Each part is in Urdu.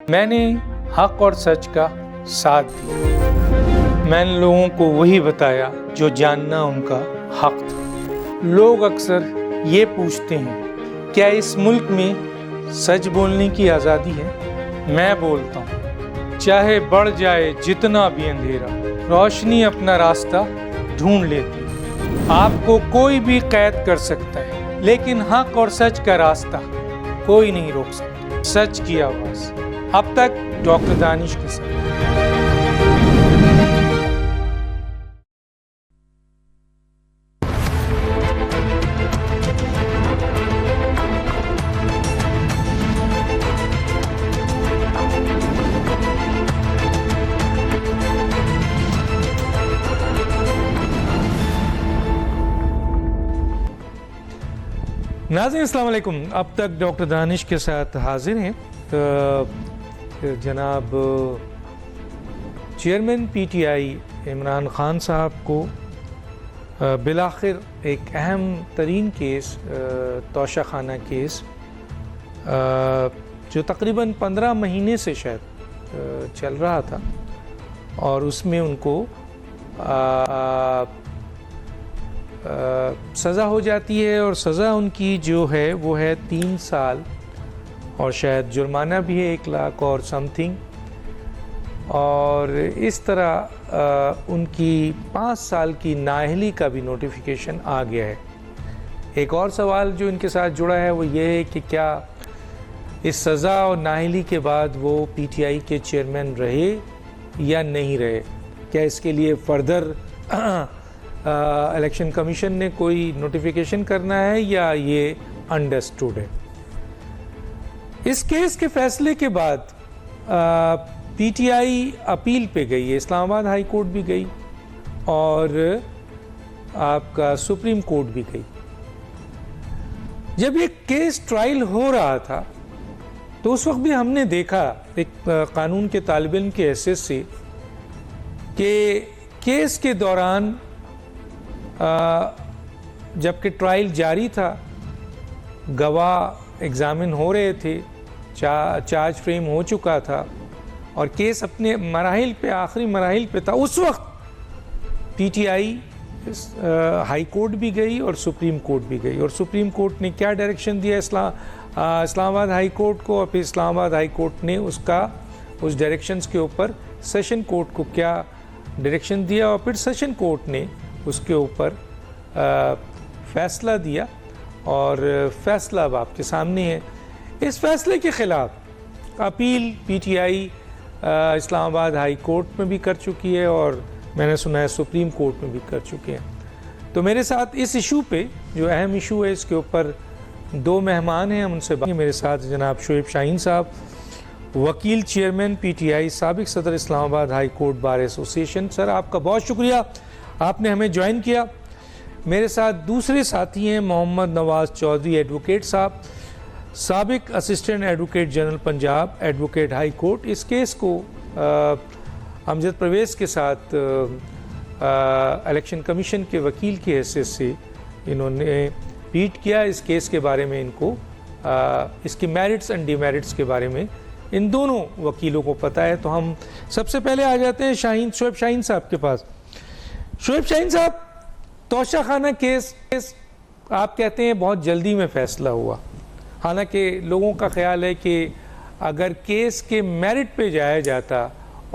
میں نے حق اور سچ کا ساتھ دیا۔ میں نے لوگوں کو وہی بتایا جو جاننا ان کا حق تھا۔ لوگ اکثر یہ پوچھتے ہیں کیا اس ملک میں سچ بولنے کی آزادی ہے؟ میں بولتا ہوں چاہے بڑھ جائے جتنا بھی اندھیرا، روشنی اپنا راستہ ڈھونڈ لیتی ہے۔ آپ کو کوئی بھی قید کر سکتا ہے لیکن حق اور سچ کا راستہ کوئی نہیں روک سکتا۔ سچ کی آواز۔ اب تک ڈاکٹر دانش کے ساتھ۔ ناظرین السلام علیکم۔ اب تک ڈاکٹر دانش کے ساتھ حاضر ہیں جناب chairman P T I Imran Khan صاحب کو بالآخر ایک اہم ترین کیس توشہ خانہ کیس جو تقریباً 15 مہینے سے شاید چل رہا تھا اور اس میں ان کو سزا ہو جاتی ہے اور سزا ان کی جو ہے وہ ہے 3 سال اور شاید جرمانہ بھی ہے 1 لاکھ اور سم تھنگ، اور اس طرح ان کی 5 سال کی نااہلی کا بھی نوٹیفیکیشن آ گیا ہے۔ ایک اور سوال جو ان کے ساتھ جڑا ہے وہ یہ ہے کہ کیا اس سزا اور نااہلی کے بعد وہ پی ٹی آئی کے چیئرمین رہے یا نہیں رہے؟ کیا اس کے لیے فردر الیکشن کمیشن نے کوئی نوٹیفیکیشن کرنا ہے یا یہ انڈرسٹوڈ ہے؟ اس کیس کے فیصلے کے بعد پی ٹی آئی اپیل پہ گئی ہے، اسلام آباد ہائی کورٹ بھی گئی اور آپ کا سپریم کورٹ بھی گئی۔ جب یہ کیس ٹرائل ہو رہا تھا تو اس وقت بھی ہم نے دیکھا ایک قانون کے طالب علم کی حیثیت سے کہ کیس کے دوران جبکہ ٹرائل جاری تھا، گواہ ایگزامن ہو رہے تھے، چارج فریم ہو چکا تھا اور کیس اپنے مراحل پہ آخری مراحل پہ تھا، اس وقت P T I high court بھی گئی اور سپریم کورٹ بھی گئی۔ اور سپریم کورٹ نے کیا ڈائریکشن دیا اسلام آباد ہائی کورٹ کو، اور پھر اسلام آباد ہائی کورٹ نے اس ڈائریکشنز کے اوپر سیشن کورٹ کو کیا ڈائریکشن دیا، اور پھر سیشن کورٹ نے اس کے اوپر فیصلہ دیا اور فیصلہ اب آپ کے سامنے ہے۔ اس فیصلے کے خلاف اپیل پی ٹی آئی اسلام آباد ہائی کورٹ میں بھی کر چکی ہے اور میں نے سنا ہے سپریم کورٹ میں بھی کر چکے ہیں۔ تو میرے ساتھ اس ایشو پہ جو اہم ایشو ہے اس کے اوپر 2 مہمان ہیں، ہم ان سے بات۔ میرے ساتھ جناب شعیب شاہین صاحب، وکیل چیئرمین پی ٹی آئی، سابق صدر اسلام آباد ہائی کورٹ بار ایسوسیشن۔ سر آپ کا بہت شکریہ، آپ نے ہمیں جوائن کیا۔ میرے ساتھ دوسرے ساتھی ہیں محمد نواز چودھری ایڈوکیٹ صاحب، سابق assistant advocate general Punjab, advocate high court. اس کیس کو امجد پرویز کے ساتھ الیکشن کمیشن کے وکیل کی حیثیت سے انہوں نے پیٹ کیا۔ اس کیس کے بارے میں ان کو اس کی میرٹس اینڈ ڈی میرٹس کے بارے میں ان دونوں وکیلوں کو پتہ ہے۔ تو ہم سب سے پہلے آ جاتے ہیں شعیب شاہین صاحب کے پاس۔ شعیب شاہین صاحب، توشہ خانہ کیس آپ کہتے ہیں بہت جلدی میں فیصلہ ہوا، حالانکہ لوگوں کا خیال ہے کہ اگر کیس کے میرٹ پہ جایا جاتا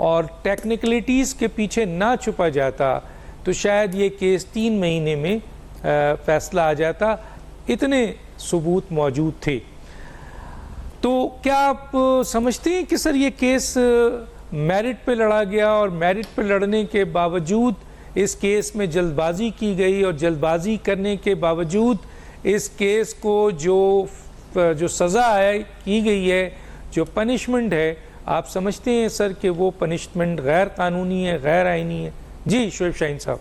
اور ٹیکنیکلٹیز کے پیچھے نہ چھپا جاتا تو شاید یہ کیس 3 مہینے میں فیصلہ آ جاتا، اتنے ثبوت موجود تھے۔ تو کیا آپ سمجھتے ہیں کہ سر یہ کیس میرٹ پہ لڑا گیا اور میرٹ پہ لڑنے کے باوجود اس کیس میں جلد بازی کی گئی، اور جلد بازی کرنے کے باوجود اس کیس کو جو سزا کی گئی ہے، جو پنشمنٹ ہے، آپ سمجھتے ہیں سر کہ وہ پنشمنٹ غیر قانونی ہے، غیر آئینی ہے؟ جی شعیب شاہین صاحب۔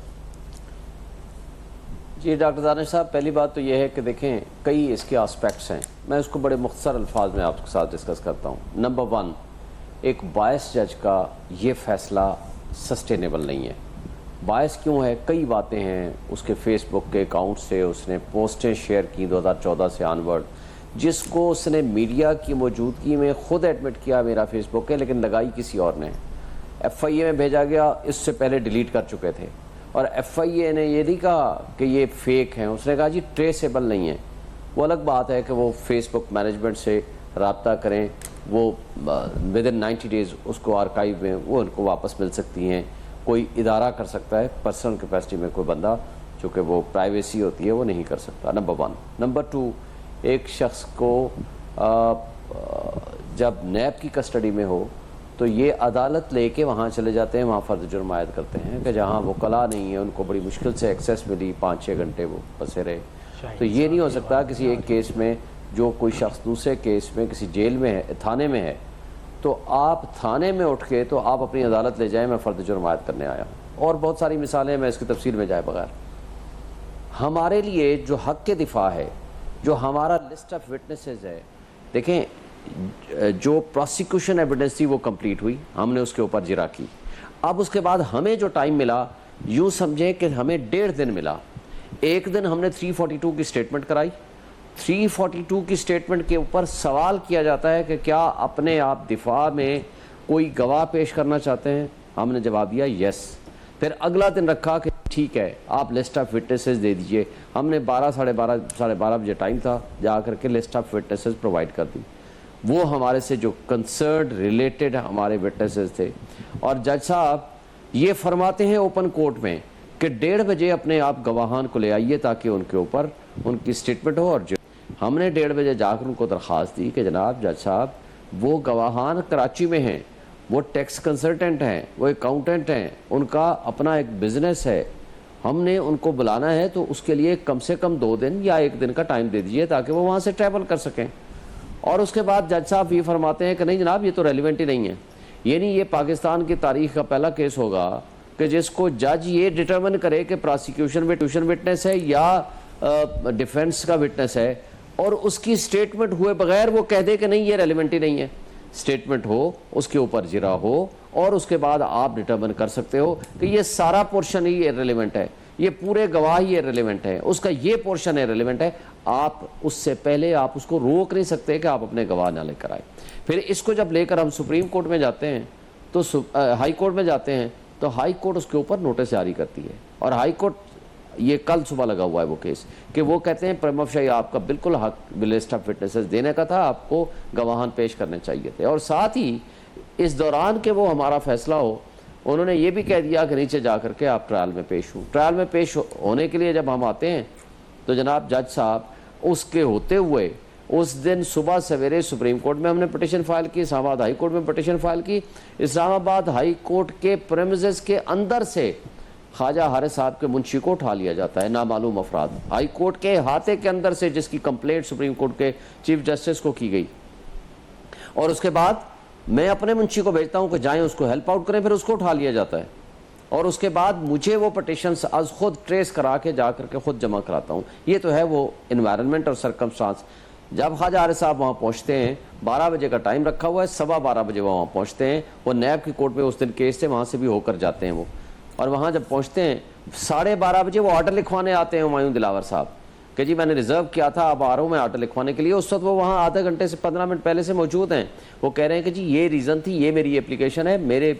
جی ڈاکٹر دانش صاحب، پہلی بات تو یہ ہے کہ دیکھیں کئی اس کے آسپیکٹس ہیں، میں اس کو بڑے مختصر الفاظ میں آپ کے ساتھ ڈسکس کرتا ہوں۔ نمبر 1، ایک بائس جج کا یہ فیصلہ سسٹینیبل نہیں ہے۔ باعث کیوں ہے؟ کئی باتیں ہیں، اس کے فیس بک کے اکاؤنٹ سے اس نے پوسٹیں شیئر کی 2014 سے آنورڈ، جس کو اس نے میڈیا کی موجودگی میں خود ایڈمٹ کیا میرا فیس بک ہے، لیکن لگائی کسی اور نے، ایف آئی اے میں بھیجا گیا، اس سے پہلے ڈیلیٹ کر چکے تھے، اور ایف آئی اے نے یہ نہیں کہا کہ یہ فیک ہیں، اس نے کہا جی ٹریسیبل نہیں ہے۔ وہ الگ بات ہے کہ وہ فیس بک مینجمنٹ سے رابطہ کریں، وہ ود ان 90 days اس کو آرکائیو میں وہ ان کو واپس مل سکتی ہیں، کوئی ادارہ کر سکتا ہے، پرسنل کیپیسٹی میں کوئی بندہ، چونکہ وہ پرائیویسی ہوتی ہے وہ نہیں کر سکتا، نمبر 1۔ نمبر 2، ایک شخص کو جب نیب کی کسٹڈی میں ہو تو یہ عدالت لے کے وہاں چلے جاتے ہیں، وہاں فرد جرم عائد کرتے ہیں کہ جہاں وکلاء نہیں ہے، ان کو بڑی مشکل سے ایکسیس ملی، 5-6 گھنٹے وہ پھنسے رہے۔ تو یہ نہیں ہو سکتا کسی ایک کیس میں جو کوئی شخص دوسرے کیس میں کسی جیل میں ہے، تھانے میں ہے، تو آپ تھانے میں اٹھ کے تو آپ اپنی عدالت لے جائیں میں فرد جرم عائد کرنے آیا ہوں۔ اور بہت ساری مثالیں، میں اس کی تفصیل میں جائے بغیر، ہمارے لیے جو حق کے دفاع ہے، جو ہمارا لسٹ آف وٹنسز ہے، دیکھیں جو پروسیکیوشن ایویڈنس تھی وہ کمپلیٹ ہوئی، ہم نے اس کے اوپر جرا کی، اب اس کے بعد ہمیں جو ٹائم ملا، یوں سمجھیں کہ ہمیں 1.5 دن ملا۔ ایک دن ہم نے 342 کی سٹیٹمنٹ کرائی، 342 کی سٹیٹمنٹ کے اوپر سوال کیا جاتا ہے کہ کیا اپنے آپ دفاع میں کوئی گواہ پیش کرنا چاہتے ہیں؟ ہم نے جواب دیا یس۔ پھر اگلا دن رکھا کہ ٹھیک ہے آپ لسٹ آف وٹنسز دے دیجئے، ہم نے 12 بجے ٹائم تھا، جا کر کے لسٹ آف وٹنسز پرووائڈ کر دی، وہ ہمارے سے جو کنسرنڈ ریلیٹڈ ہمارے وٹنسز تھے، اور جج صاحب یہ فرماتے ہیں اوپن کورٹ میں کہ 1:30 بجے اپنے آپ گواہان کو لے آئیے تاکہ ان کے اوپر ان کی سٹیٹمنٹ ہو۔ اور ہم نے 1:30 بجے جا کر ان کو درخواست دی کہ جناب جج صاحب وہ گواہان کراچی میں ہیں، وہ ٹیکس کنسلٹنٹ ہیں، وہ اکاؤنٹنٹ ہیں، ان کا اپنا ایک بزنس ہے، ہم نے ان کو بلانا ہے تو اس کے لیے کم سے کم 2 دن یا 1 دن کا ٹائم دے دیجئے تاکہ وہ وہاں سے ٹریول کر سکیں۔ اور اس کے بعد جج صاحب یہ فرماتے ہیں کہ نہیں جناب یہ تو ریلیونٹ ہی نہیں ہے، یعنی یہ پاکستان کی تاریخ کا پہلا کیس ہوگا کہ جس کو جج یہ ڈٹرمن کرے کہ پراسیکیوشن وٹنس ہے یا ڈیفنس کا وٹنس ہے، اور اس کی سٹیٹمنٹ ہوئے بغیر وہ کہہ دے کہ نہیں یہ ریلیونٹ ہی نہیں ہے۔ سٹیٹمنٹ ہو، اس کے اوپر جرا ہو، اور اس کے بعد آپ ڈٹرمن کر سکتے ہو کہ یہ سارا پورشن ہی ریلیونٹ ہے، یہ پورے گواہ ہی ریلیونٹ ہے، اس کا یہ پورشن ریلیونٹ ہے، آپ اس سے پہلے آپ اس کو روک نہیں سکتے کہ آپ اپنے گواہ نہ لے کر آئے۔ پھر اس کو جب لے کر ہم سپریم کورٹ میں جاتے ہیں تو ہائی کورٹ میں جاتے ہیں تو ہائی کورٹ اس کے اوپر نوٹس جاری کرتی ہے، اور ہائی کورٹ یہ کل صبح لگا ہوا ہے وہ کیس کہ وہ کہتے ہیں پریما فیسی آپ کا بالکل حق لسٹ آف وٹنسز دینے کا تھا، آپ کو گواہان پیش کرنے چاہیے تھے، اور ساتھ ہی اس دوران کہ وہ ہمارا فیصلہ ہو انہوں نے یہ بھی کہہ دیا کہ نیچے جا کر کے آپ ٹرائل میں پیش ہوں۔ ٹرائل میں پیش ہونے کے لیے جب ہم آتے ہیں تو جناب جج صاحب اس کے ہوتے ہوئے اس دن صبح سویرے سپریم کورٹ میں ہم نے پٹیشن فائل کی، اسلام آباد ہائی کورٹ میں پٹیشن فائل کی، اسلام آباد ہائی کورٹ کے پریمیسز کے اندر سے خواجہ حارث صاحب کے منشی کو اٹھا لیا جاتا ہے، نامعلوم افراد، ہائی کورٹ کے احاطے کے اندر سے جس کی کمپلینٹ سپریم کورٹ کے چیف جسٹس کو کی گئی، اور اس کے بعد میں اپنے منشی کو بھیجتا ہوں کہ جائیں اس کو ہیلپ آؤٹ کریں، پھر اس کو اٹھا لیا جاتا ہے، اور اس کے بعد مجھے وہ پٹیشنز از خود ٹریس کرا کے جا کر کے خود جمع کراتا ہوں۔ یہ تو ہے وہ انوائرنمنٹ اور سرکمسٹانس۔ جب خواجہ حارث صاحب وہاں پہنچتے ہیں، 12 بجے کا ٹائم رکھا ہوا ہے، 12:15 بجے وہاں پہنچتے ہیں، وہ نیب کی کورٹ میں اس دن کیس سے وہاں سے بھی ہو کر جاتے ہیں وہ، اور وہاں جب پہنچتے ہیں 12:30 بجے وہ آرڈر لکھوانے آتے ہیں ہمایوں دلاور صاحب کہ جی میں نے ریزرو کیا تھا، اب آ رہا ہوں میں آرڈر لکھوانے کے لیے۔ اس وقت وہ وہاں آدھا گھنٹے سے 15 منٹ پہلے سے موجود ہیں، وہ کہہ رہے ہیں کہ جی یہ ریزن تھی، یہ میری اپلیکیشن ہے، میرے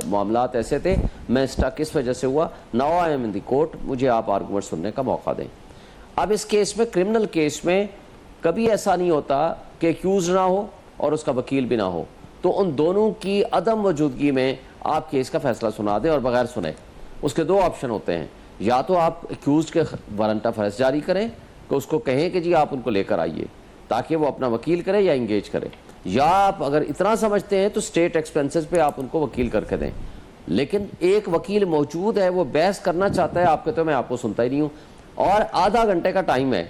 معاملات ایسے تھے، میں اسٹک اس وجہ سے ہوا، now I am in the court, مجھے آپ آرگومنٹ سننے کا موقع دیں۔ اب اس کیس میں، کرمنل کیس میں کبھی ایسا نہیں ہوتا کہ ایکیوز نہ ہو اور اس کا وکیل بھی نہ ہو، تو ان دونوں کی عدم موجودگی میں آپ کیس کا فیصلہ سنا دیں اور بغیر سنے۔ اس کے 2 آپشن ہوتے ہیں، یا تو آپ ایکیوزڈ کے وارنٹ آف اریسٹ جاری کریں کہ اس کو کہیں کہ جی آپ ان کو لے کر آئیے تاکہ وہ اپنا وکیل کرے یا انگیج کرے، یا آپ اگر اتنا سمجھتے ہیں تو اسٹیٹ ایکسپینسز پہ آپ ان کو وکیل کر کے دیں۔ لیکن ایک وکیل موجود ہے، وہ بحث کرنا چاہتا ہے آپ کے، تو میں آپ کو سنتا ہی نہیں ہوں، اور آدھا گھنٹے کا ٹائم ہے،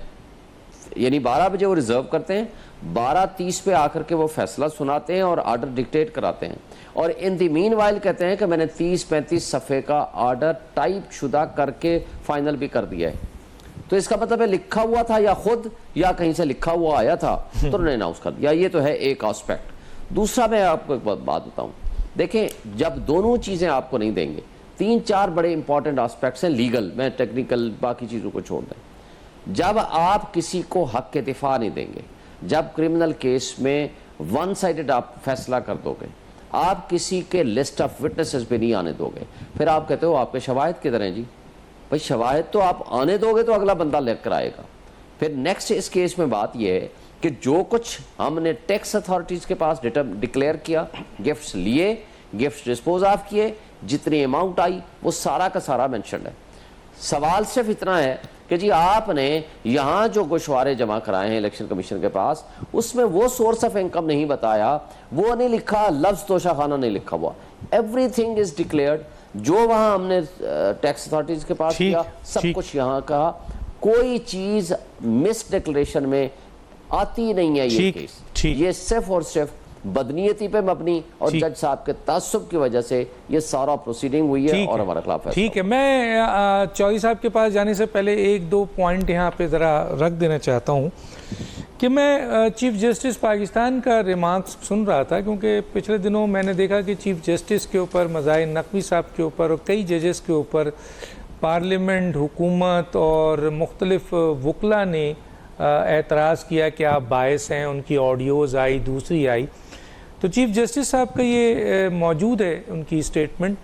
یعنی 12 بجے وہ ریزرو کرتے ہیں، 12:30 پہ آ کر کے وہ فیصلہ سناتے ہیں اور آرڈر ڈکٹیٹ کراتے ہیں، اور ان دی مین وائل کہتے ہیں کہ میں نے 30-35 صفحے کا آرڈر ٹائپ شدہ کر کے فائنل بھی کر دیا ہے۔ تو اس کا مطلب ہے لکھا ہوا تھا یا خود یا کہیں سے لکھا ہوا آیا تھا تو انہوں نے اناؤنس کر دیا۔ یہ تو ہے ایک آسپیکٹ۔ دوسرا میں آپ کو ایک بات بتاؤں، دیکھیں جب دونوں چیزیں آپ کو نہیں دیں گے، 3-4 بڑے امپورٹنٹ آسپیکٹس ہیں لیگل، میں ٹیکنیکل باقی چیزوں کو چھوڑ دیں۔ جب آپ کسی کو حق کے دفاع نہیں دیں گے، جب کرمنل کیس میں ون سائیڈڈ آپ فیصلہ کر دو گے, آپ کسی کے لسٹ آف وٹنسز پہ نہیں آنے دو گے, پھر آپ کہتے ہو آپ کے شواہد کدھر ہیں جی؟ بھائی شواہد تو آپ آنے دو گے تو اگلا بندہ لے کر آئے گا. پھر نیکسٹ اس کیس میں بات یہ ہے کہ جو کچھ ہم نے ٹیکس اتھارٹیز کے پاس ڈکلیئر کیا, گفٹس لیے, گفٹس ڈسپوز آف کیے, جتنی اماؤنٹ آئی وہ سارا کا سارا مینشنڈ ہے. سوال صرف اتنا ہے کہ جی آپ نے یہاں جو گوشوارے جمع کرائے ہیں الیکشن کمیشن کے پاس, اس میں وہ سورس آف انکم نہیں بتایا, وہ نہیں لکھا, لفظ توشہ خانہ نہیں لکھا ہوا. Every thing is declared. جو وہاں ہم نے ٹیکس اتھارٹیز کے پاس کیا سب کچھ یہاں کہا, کوئی چیز مس ڈکلیریشن میں آتی نہیں ہے. یہ کیس یہ صرف اور صرف بدنیتی پہ مبنی اور جج صاحب کے تعصب کی وجہ سے یہ سارا پروسیڈنگ ہوئی ہے اور ہمارا خلاف ہے. ٹھیک ہے, میں چودھری صاحب کے پاس جانے سے پہلے ایک دو پوائنٹ یہاں پہ ذرا رکھ دینا چاہتا ہوں کہ میں چیف جسٹس پاکستان کا ریمارکس سن رہا تھا, کیونکہ پچھلے دنوں میں نے دیکھا کہ چیف جسٹس کے اوپر, مظاہر نقوی صاحب کے اوپر اور کئی ججز کے اوپر پارلیمنٹ, حکومت اور مختلف وکلاء نے اعتراض کیا کہ آپ باعث ہیں. ان کی آڈیوز آئی, دوسری آئی, تو چیف جسٹس صاحب کا یہ موجود ہے ان کی اسٹیٹمنٹ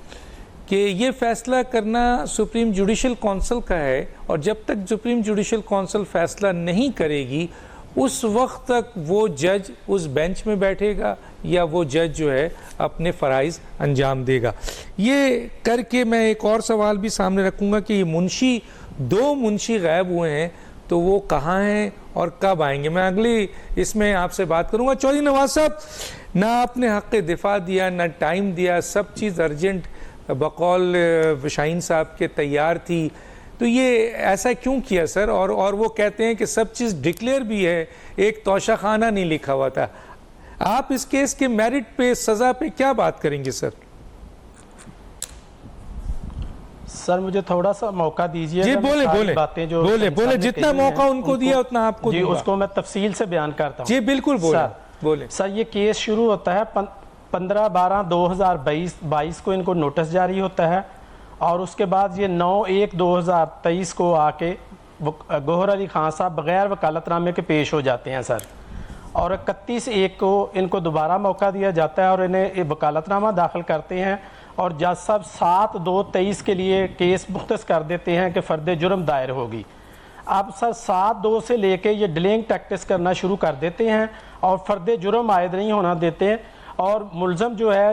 کہ یہ فیصلہ کرنا سپریم جوڈیشل کونسل کا ہے, اور جب تک سپریم جوڈیشل کونسل فیصلہ نہیں کرے گی اس وقت تک وہ جج اس بینچ میں بیٹھے گا یا وہ جج جو ہے اپنے فرائض انجام دے گا. یہ کر کے میں ایک اور سوال بھی سامنے رکھوں گا کہ یہ منشی, دو منشی غائب ہوئے ہیں, تو وہ کہاں ہیں اور کب آئیں گے؟ میں اگلی اس میں آپ سے بات کروں گا. چودھری نواز صاحب, نہ آپ نے حق دفاع دیا, نہ ٹائم دیا, سب چیز ارجنٹ بقول شاہین صاحب کے تیار تھی, تو یہ ایسا کیوں کیا سر؟ اور وہ کہتے ہیں کہ سب چیز ڈکلیئر بھی ہے, ایک توشہ خانہ نہیں لکھا ہوا تھا. آپ اس کیس کے میرٹ پہ, سزا پہ کیا بات کریں گے سر؟ سر مجھے تھوڑا سا موقع دیجیے. جی بولے, جتنا موقع ان کو دیا اتنا آپ کو جی اس کو میں تفصیل سے بیان کرتا ہوں. جی بالکل بولے. سر یہ کیس شروع ہوتا ہے 15/12/2022 کو ان کو نوٹس جاری ہوتا ہے, اور اس کے بعد یہ 9/1/2023 کو آ کے گوہر علی خان صاحب بغیر وکالت نامے کے پیش ہو جاتے ہیں سر, اور 31/1 کو ان کو دوبارہ موقع دیا جاتا ہے اور انہیں وکالت نامہ داخل کرتے ہیں, اور جج صاحب 7/2/23 کے لیے کیس مختص کر دیتے ہیں کہ فرد جرم دائر ہوگی. اب سر 7/2 سے لے کے یہ ڈیلنگ ٹیکٹس کرنا شروع کر دیتے ہیں اور فرد جرم عائد نہیں ہونا دیتے, اور ملزم جو ہے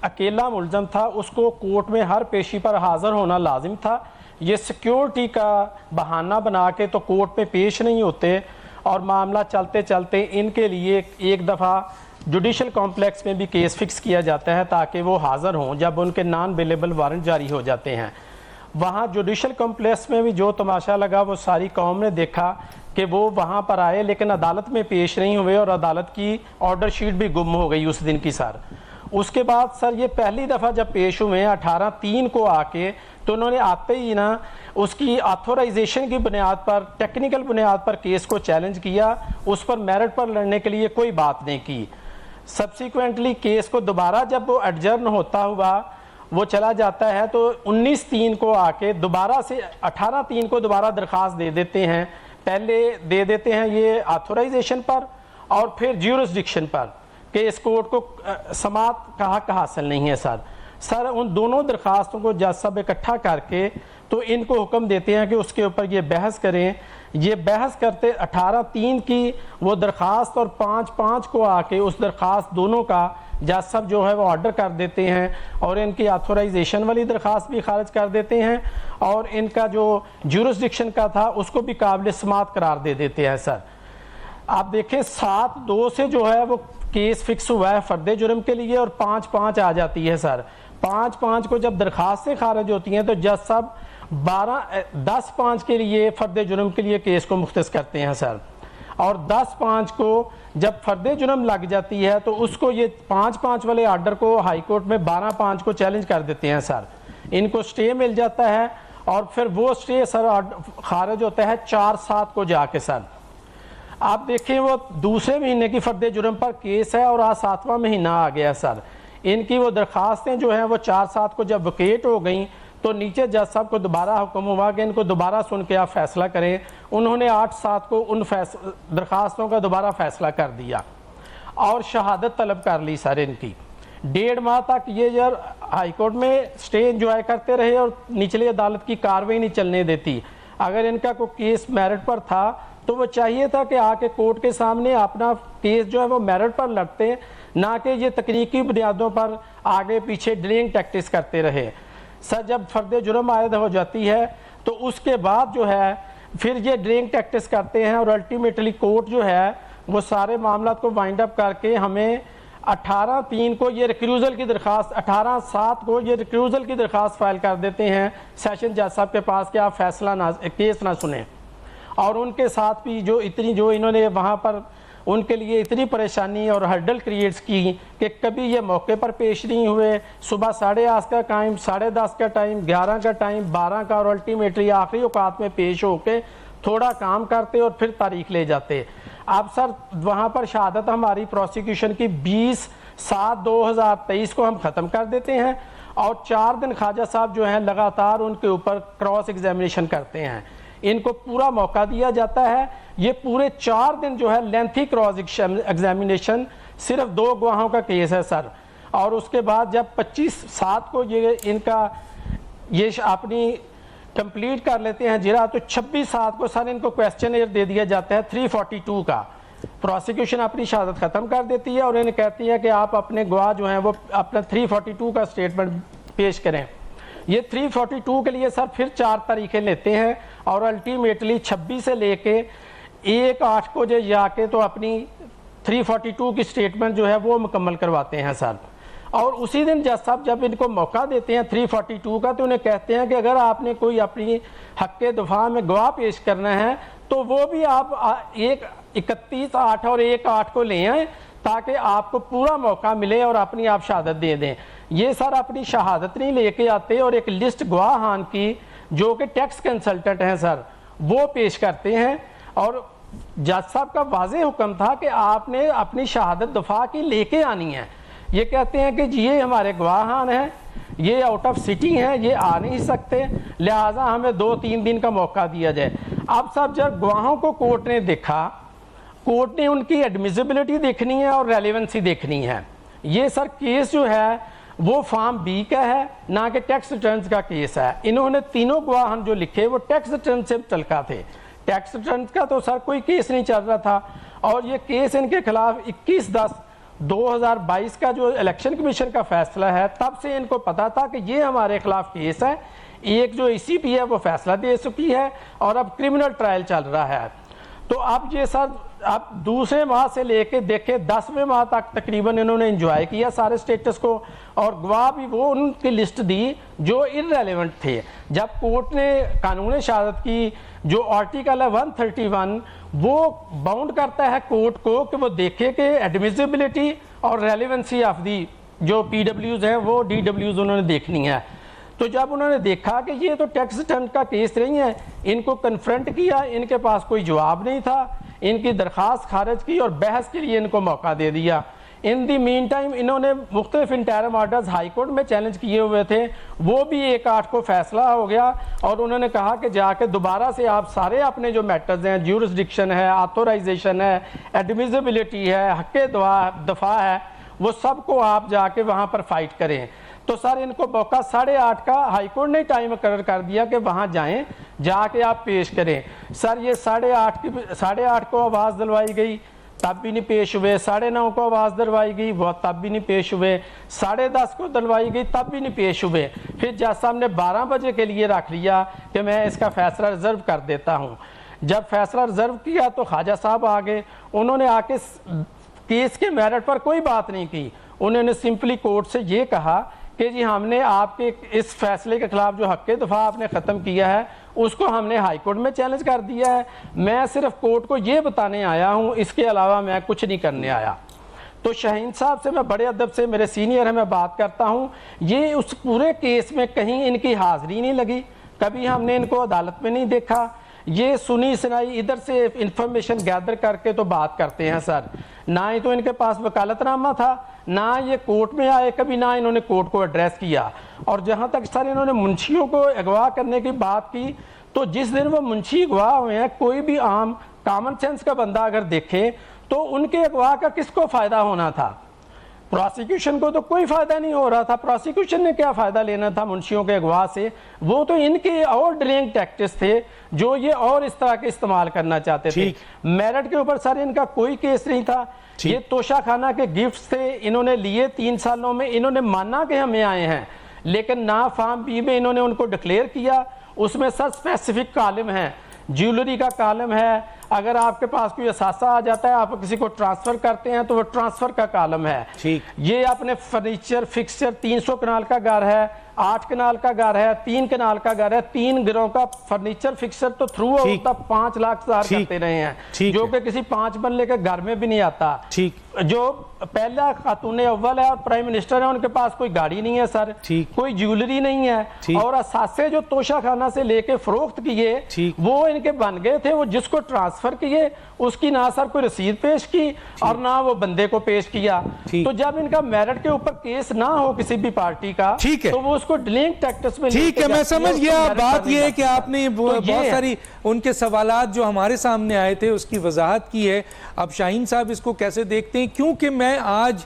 اکیلا ملزم تھا, اس کو کورٹ میں ہر پیشی پر حاضر ہونا لازم تھا. یہ سیکیورٹی کا بہانہ بنا کے تو کورٹ میں پیش نہیں ہوتے, اور معاملہ چلتے چلتے ان کے لیے ایک دفعہ جوڈیشل کمپلیکس میں بھی کیس فکس کیا جاتا ہے تاکہ وہ حاضر ہوں جب ان کے نان بیلیبل وارنٹ جاری ہو جاتے ہیں. وہاں جوڈیشل کمپلیکس میں بھی جو تماشا لگا وہ ساری قوم نے دیکھا کہ وہ وہاں پر آئے لیکن عدالت میں پیش نہیں ہوئے, اور عدالت کی آرڈر شیٹ بھی گم ہو گئی اس دن کی سر. اس کے بعد سر یہ پہلی دفعہ جب پیش ہوئے 18/3 کو آ کے, تو انہوں نے آتے ہی نا اس کی آتھورائزیشن کی بنیاد پر, ٹیکنیکل بنیاد پر کیس کو چیلنج کیا, اس پر میرٹ پر لڑنے کے لیے کوئی بات نہیں کی. سبسیکوینٹلی کیس کو دوبارہ جب وہ ایڈجرن ہوتا ہوا وہ چلا جاتا ہے, تو 19/3 کو آ کے دوبارہ سے 18/3 کو دوبارہ درخواست دے دیتے ہیں. پہلے دے دیتے ہیں یہ آتھورائزیشن پر اور پھر جیورسڈکشن پر کہ اس کورٹ کو سماعت کا حق حاصل نہیں ہے سر. ان دونوں درخواستوں کو جج صاحب اکٹھا کر کے تو ان کو حکم دیتے ہیں کہ اس کے اوپر یہ بحث کریں. یہ بحث کرتے 18/3 کی وہ درخواست اور 5/5 کو آ کے اس درخواست دونوں کا جج صاحب جو ہے وہ آرڈر کر دیتے ہیں, اور ان کی آتھورائزیشن والی درخواست بھی خارج کر دیتے ہیں, اور ان کا جو جیورسڈکشن کا تھا اس کو بھی قابل سماعت قرار دے دیتے ہیں سر. آپ دیکھیں 7/2 سے جو ہے وہ کیس فکس ہوا ہے فرد جرم کے لیے, اور 5/5 آ جاتی ہے سر. 5/5 کو جب درخواستیں خارج ہوتی ہیں تو جج صاحب 10/5 کے لیے فرد جرم کے لیے کیس کو مختص کرتے ہیں سر, اور 10/5 کو جب فرد جرم لگ جاتی ہے تو اس کو یہ 5/5 والے آرڈر کو ہائی کورٹ میں 12/5 کو چیلنج کر دیتے ہیں سر. ان کو سٹے مل جاتا ہے, اور پھر وہ سٹے سر خارج ہوتا ہے 4/7 کو جا کے سر. آپ دیکھیں وہ دوسرے مہینے کی فرد جرم پر کیس ہے اور آج 7واں مہینہ آ گیا سر. ان کی وہ درخواستیں جو ہیں وہ 4/7 کو جب ویکیٹ ہو گئیں تو نیچے جج صاحب کو دوبارہ حکم ہوا کہ ان کو دوبارہ سن کے آپ فیصلہ کریں. انہوں نے 8/7 کو ان درخواستوں کا دوبارہ فیصلہ کر دیا اور شہادت طلب کر لی سر ان کی. 1.5 ماہ تک یہ ہائی کورٹ میں سٹے انجوائے کرتے رہے اور نچلی عدالت کی کارروائی نہیں چلنے دیتی. اگر ان کا کوئی کیس میرٹ پر تھا تو وہ چاہیے تھا کہ آ کے کورٹ کے سامنے اپنا کیس جو ہے وہ میرٹ پر لڑتے, نہ کہ یہ تکنیکی بنیادوں پر آگے پیچھے ڈیلنگ ٹیکٹکس کرتے رہے. سر جب فرد جرم عائد ہو جاتی ہے تو اس کے بعد جو ہے پھر یہ ڈیلنگ ٹیکٹکس کرتے ہیں اور الٹیمیٹلی کورٹ جو ہے وہ سارے معاملات کو وائنڈ اپ کر کے ہمیں 18/3 کو یہ ریکیوزل کی درخواست 18/7 کو یہ ریکیوزل کی درخواست فائل کر دیتے ہیں سیشن جج صاحب کے پاس کہ آپ فیصلہ کیس نہ سنیں. اور ان کے ساتھ بھی جو انہوں نے وہاں پر ان کے لیے اتنی پریشانی اور ہرڈل کریٹس کی کہ کبھی یہ موقع پر پیش نہیں ہوئے. صبح 8:30 کا ٹائم, 10:30 کا ٹائم, 11 کا ٹائم, 12 کا, اور الٹیمیٹلی آخری اوقات میں پیش ہو کے تھوڑا کام کرتے اور پھر تاریخ لے جاتے. اب سر وہاں پر شہادت ہماری پروسیکیوشن کی 20/7/2023 کو ہم ختم کر دیتے ہیں اور 4 دن خواجہ صاحب جو ہیں لگاتار ان کے اوپر کراس ایگزامینیشن کرتے ہیں. ان کو پورا موقع دیا جاتا ہے. یہ پورے 4 دن جو ہے لینتھی کراس ایگزامینیشن, صرف 2 گواہوں کا کیس ہے سر. اور اس کے بعد جب 25/7 کو یہ اپنی کمپلیٹ کر لیتے ہیں جرا, تو 26/7 کو سر ان کو کویسچنئر دے دیا جاتا ہے 342 کا. پروسیکیوشن اپنی شہادت ختم کر دیتی ہے اور انہیں کہتی ہے کہ آپ اپنے گواہ جو ہیں وہ اپنا 342 کا سٹیٹمنٹ پیش کریں. یہ 342 کے لیے سر پھر 4 تاریخیں لیتے ہیں اور الٹیمیٹلی 26 سے لے کے 1/8 کو جو جا کے تو اپنی 342 کی سٹیٹمنٹ جو ہے وہ مکمل کرواتے ہیں سر. اور اسی دن جج صاحب جب ان کو موقع دیتے ہیں 342 کا, تو انہیں کہتے ہیں کہ اگر آپ نے کوئی اپنی حق دفاع میں گواہ پیش کرنا ہے تو وہ بھی آپ 31/8 اور 1/8 کو لے آئیں تاکہ آپ کو پورا موقع ملے اور اپنی آپ شہادت دے دیں. یہ سر اپنی شہادت نہیں لے کے آتے اور ایک لسٹ گواہان کی جو کہ ٹیکس کنسلٹنٹ ہیں سر وہ پیش کرتے ہیں. اور جج صاحب کا واضح حکم تھا کہ آپ نے اپنی شہادت دفاع کی لے کے آنی ہے. یہ کہتے ہیں کہ یہ ہمارے گواہان ہیں, یہ آؤٹ آف سٹی ہیں, یہ آ نہیں سکتے, لہٰذا ہمیں 2-3 دن کا موقع دیا جائے. اب صاحب جب گواہوں کو کورٹ نے دیکھا, کورٹ نے ان کی ایڈمیسیبلٹی دیکھنی ہے اور ریلیونسی دیکھنی ہے. یہ سر کیس جو ہے وہ فارم بی کا ہے, نہ کہ ٹیکس ریٹرنز کا کیس ہے. انہوں نے تینوں گواہان جو لکھے وہ ٹیکس ریٹرن سے متعلقہ تھے. ٹیکس ریٹرنز کا تو سر کوئی کیس نہیں چل رہا تھا اور یہ کیس ان کے خلاف 21/10/2022 کا جو الیکشن کمیشن کا فیصلہ ہے تب سے ان کو پتا تھا کہ یہ ہمارے خلاف کیس ہے. ایک جو ECP ہے وہ فیصلہ دے چکی ہے اور اب کرمنل ٹرائل چل رہا ہے. تو اب یہ سر اب دوسرے ماہ سے لے کے دیکھیں 10ویں ماہ تک تقریباً انہوں نے انجوائے کیا سارے سٹیٹس کو, اور گواہ بھی وہ ان کی لسٹ دی جو ارریلیونٹ تھے. جب کورٹ نے قانون شہادت کی جو آرٹیکل ہے 131 وہ باؤنڈ کرتا ہے کورٹ کو کہ وہ دیکھے کہ ایڈمیسیبلٹی اور ریلیونسی آف دی جو PWs ہیں وہ DWs انہوں نے دیکھنی ہے. تو جب انہوں نے دیکھا کہ یہ تو ٹیکس ریٹرن کا کیس نہیں ہے, ان کو کنفرنٹ کیا, ان کے پاس کوئی جواب نہیں تھا, ان کی درخواست خارج کی اور بحث کے لیے ان کو موقع دے دیا. ان دی مین ٹائم انہوں نے مختلف انٹرم آرڈرز ہائی کورٹ میں چیلنج کیے ہوئے تھے, وہ بھی 1/8 کو فیصلہ ہو گیا اور انہوں نے کہا کہ جا کے دوبارہ سے آپ سارے اپنے جو میٹرز ہیں, جیورسڈکشن ہے, آتھورائزیشن ہے, ایڈمیسیبلٹی ہے, حق دفاع ہے, وہ سب کو آپ جا کے وہاں پر فائٹ کریں. تو سر ان کو موقع 8:30 کا ہائی کورٹ نے ٹائم مقرر کر دیا کہ وہاں جائیں, جا کے آپ پیش کریں. سر یہ 8:30 کو آواز دلوائی گئی تب بھی نہیں پیش ہوئے, 9:30 کو آواز دلوائی گئی وہ تب بھی نہیں پیش ہوئے, 10:30 کو دلوائی گئی تب بھی نہیں پیش ہوئے. پھر جج صاحب نے 12 بجے کے لیے رکھ لیا کہ میں اس کا فیصلہ ریزرو کر دیتا ہوں. جب فیصلہ ریزرو کیا تو خواجہ صاحب آ گئے, انہوں نے آ کے کیس کے میرٹ پر کوئی بات نہیں کی. انہوں نے سمپلی کورٹ سے یہ کہا کہ جی ہم نے آپ کے اس فیصلے کے خلاف جو حق دفاع آپ نے ختم کیا ہے اس کو ہم نے ہائی کورٹ میں چیلنج کر دیا ہے, میں صرف کورٹ کو یہ بتانے آیا ہوں, اس کے علاوہ میں کچھ نہیں کرنے آیا. تو شاہین صاحب سے میں بڑے ادب سے, میرے سینئر ہیں, میں بات کرتا ہوں, یہ اس پورے کیس میں کہیں ان کی حاضری نہیں لگی, کبھی ہم نے ان کو عدالت میں نہیں دیکھا. یہ سنی سنائی ادھر سے انفارمیشن گیدر کر کے تو بات کرتے ہیں سر. نہ ہی تو ان کے پاس وکالت نامہ تھا, نہ یہ کورٹ میں آئے کبھی, نہ انہوں نے کورٹ کو ایڈریس کیا. اور جہاں تک سر انہوں نے منشیوں کو اغوا کرنے کی بات کی, تو جس دن وہ منشی اغوا ہوئے ہیں, کوئی بھی عام کامن سینس کا بندہ اگر دیکھے تو ان کے اغوا کا کس کو فائدہ ہونا تھا؟ پراسیکیوشن کو تو کوئی فائدہ نہیں ہو رہا تھا. پراسیکیوشن نے کیا فائدہ لینا تھا منشیوں کے اغوا سے؟ وہ تو ان کے اور ڈیلنگ ٹیکٹس تھے جو یہ اور اس طرح کے استعمال کرنا چاہتے تھے. میرٹ کے اوپر سر ان کا کوئی کیس نہیں تھا. یہ توشہ خانہ کے گفٹس تھے, انہوں نے لیے 3 سالوں میں, انہوں نے مانا کہ ہمیں آئے ہیں, لیکن نا فارم بی میں انہوں نے ان کو ڈکلیئر کیا. اس میں سر اسپیسیفک کالم ہے, جیولری کا کالم ہے, اگر آپ کے پاس کوئی اثاثہ آ جاتا ہے, آپ کسی کو ٹرانسفر کرتے ہیں تو وہ ٹرانسفر کا کالم ہے. یہ اپنے فرنیچر فکسچر 300 کنال کا گھر ہے, 8 کنال کا گھر ہے, 3 کنال کا گھر ہے, 3 گروہ کا فرنیچر فکسچر تو تھرو آؤٹ 5 لاکھ کرتے رہے ہیں, جو کہ کسی 5 بنلے کے گھر میں بھی نہیں آتا. جو پہلا خاتون اول ہے اور پرائم منسٹر ہے, ان کے پاس کوئی گاڑی نہیں ہے سر, کوئی جیولری نہیں ہے, اور اثاثے جو توشہ خانہ سے لے کے فروخت کیے وہ ان کے بن گئے تھے. وہ جس کو ٹرانسفر کیے اس کی نہ سر کوئی رسید پیش کی اور نہ وہ بندے کو پیش کیا. تو جب ان کا میرٹ کے اوپر کیس نہ ہو کسی بھی پارٹی کا, تو وہ اس کو ڈیلنگ ٹیکٹس میں ٹھیک ہے, میں سمجھ گیا. بات یہ ہے کہ آپ نے بہت ساری ان کے سوالات جو ہمارے سامنے آئے تھے اس کی وضاحت کی ہے. اب شاہین صاحب اس کو کیسے دیکھتے ہیں؟ کیونکہ میں آج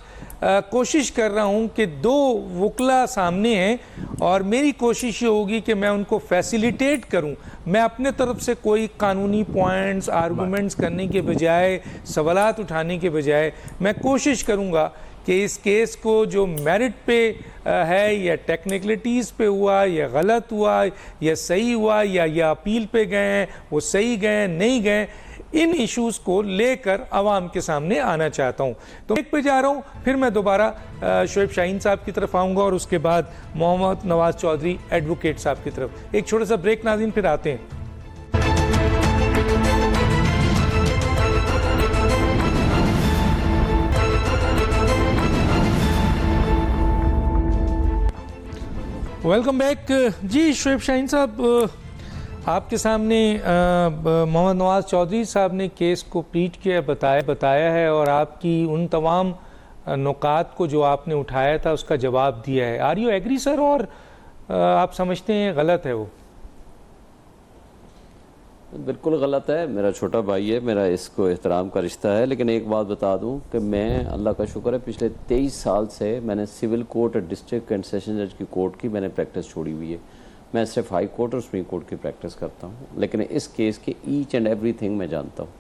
کوشش کر رہا ہوں کہ 2 وکلا سامنے ہیں اور میری کوشش یہ ہوگی کہ میں ان کو فیسیلیٹیٹ کروں. میں اپنے طرف سے کوئی قانونی پوائنٹس آرگومنٹس کرنے کے بجائے, سوالات اٹھانے کے بجائے, میں کوشش کروں گا کہ اس کیس کو جو میرٹ پہ ہے یا ٹیکنیکلٹیز پہ ہوا یا غلط ہوا یا صحیح ہوا یا اپیل پہ گئے ہیں وہ صحیح گئے نہیں گئے, ان ایشوز کو لے کر عوام کے سامنے آنا چاہتا ہوں. تو ایک پہ جا رہا ہوں, پھر میں دوبارہ شعیب شاہین صاحب کی طرف آؤں گا اور اس کے بعد محمد نواز چودھری ایڈوکیٹ صاحب کی طرف. ایک چھوٹا سا بریک ناظرین, پھر آتے ہیں. Welcome back. جی شعیب شاہین صاحب, آپ کے سامنے محمد نواز چودھری صاحب نے کیس کو پلیٹ کیا بتایا ہے اور آپ کی ان تمام نکات کو جو آپ نے اٹھایا تھا اس کا جواب دیا ہے. آر یو ایگری سر, اور آپ سمجھتے ہیں غلط ہے وہ؟ بالکل غلط ہے. میرا چھوٹا بھائی ہے, میرا اس کو احترام کا رشتہ ہے. لیکن ایک بات بتا دوں کہ میں, اللہ کا شکر ہے, پچھلے 23 سال سے میں نے civil court, district and session جج کی کورٹ کی میں نے پریکٹس چھوڑی ہوئی ہے. میں صرف ہائی کورٹ اور سپریم کورٹ کی پریکٹس کرتا ہوں, لیکن اس کیس کی ایچ اینڈ ایوری تھنگ میں جانتا ہوں.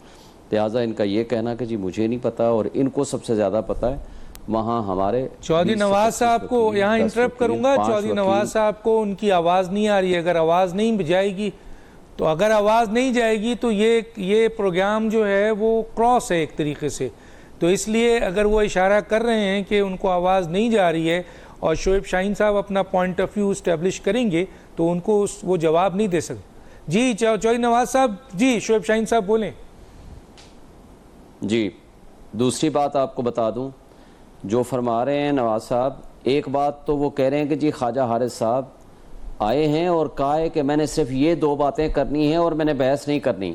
لہٰذا ان کا یہ کہنا کہ جی مجھے نہیں پتا اور ان کو سب سے زیادہ پتا ہے, وہاں ہمارے چودھری نواز صاحب کو یہاں انٹرپٹ کروں گا. چودھری نواز صاحب کو ان کی آواز نہیں آ رہی ہے. اگر آواز نہیں جائے گی تو تو یہ پروگرام جو ہے وہ کراس ہے ایک طریقے سے. تو اس لیے اگر وہ اشارہ کر رہے ہیں کہ ان کو آواز نہیں جا رہی ہے اور شعیب شاہین صاحب اپنا پوائنٹ آف ویو اسٹیبلش کریں گے تو ان کو وہ جواب نہیں دے سکتے. جی چودھری نواز صاحب, جی شعیب شاہین صاحب بولیں. جی دوسری بات آپ کو بتا دوں, جو فرما رہے ہیں نواز صاحب, ایک بات تو وہ کہہ رہے ہیں کہ جی خواجہ حارث صاحب آئے ہیں اور کہا ہے کہ میں نے صرف یہ 2 باتیں کرنی ہیں اور میں نے بحث نہیں کرنی.